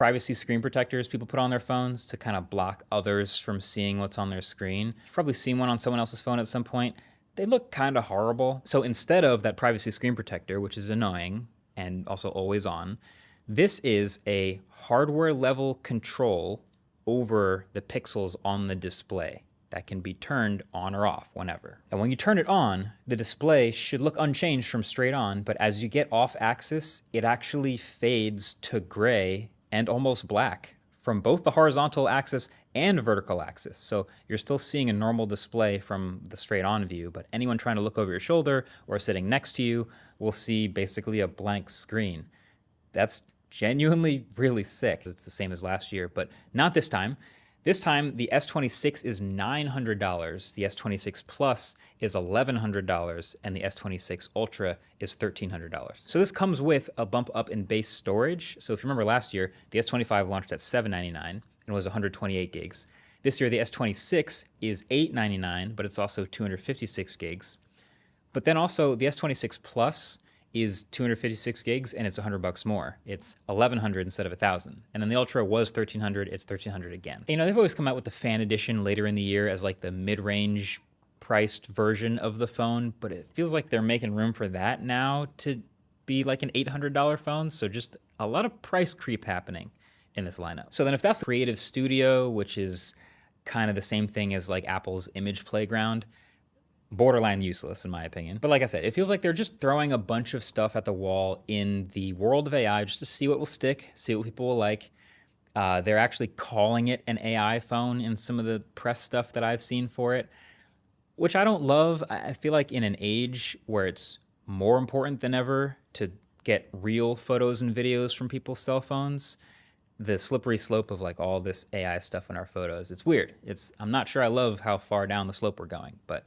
privacy screen protectors people put on their phones to kind of block others from seeing what's on their screen. You've probably seen one on someone else's phone at some point. They look kind of horrible. So instead of that privacy screen protector, which is annoying and also always on, this is a hardware level control over the pixels on the display that can be turned on or off whenever. And when you turn it on, the display should look unchanged from straight on, but as you get off axis, it actually fades to gray and almost black from both the horizontal axis and vertical axis. So you're still seeing a normal display from the straight on view, but anyone trying to look over your shoulder or sitting next to you will see basically a blank screen. That's genuinely really sick. It's the same as last year, but not this time. This time, the S26 is $900, the S26 Plus is $1,100, and the S26 Ultra is $1,300. So this comes with a bump up in base storage. So if you remember last year, the S25 launched at $799 and was 128 gigs. This year, the S26 is $899, but it's also 256 gigs. But then also, the S26 Plus is 256 gigs and it's $100 more. It's $1,100 instead of $1,000. And then the Ultra was $1,300, it's $1,300 again. You know, they've always come out with the fan edition later in the year as like the mid-range priced version of the phone, but it feels like they're making room for that now to be like an $800 phone. So just a lot of price creep happening in this lineup. So then if that's Creative Studio, which is kind of the same thing as like Apple's Image Playground, borderline useless in my opinion. But like I said, it feels like they're just throwing a bunch of stuff at the wall in the world of AI just to see what will stick, see what people will like. They're actually calling it an AI phone in some of the press stuff that I've seen for it, which I don't love. I feel like in an age where it's more important than ever to get real photos and videos from people's cell phones, the slippery slope of like all this AI stuff in our photos, it's weird. I'm not sure I love how far down the slope we're going, but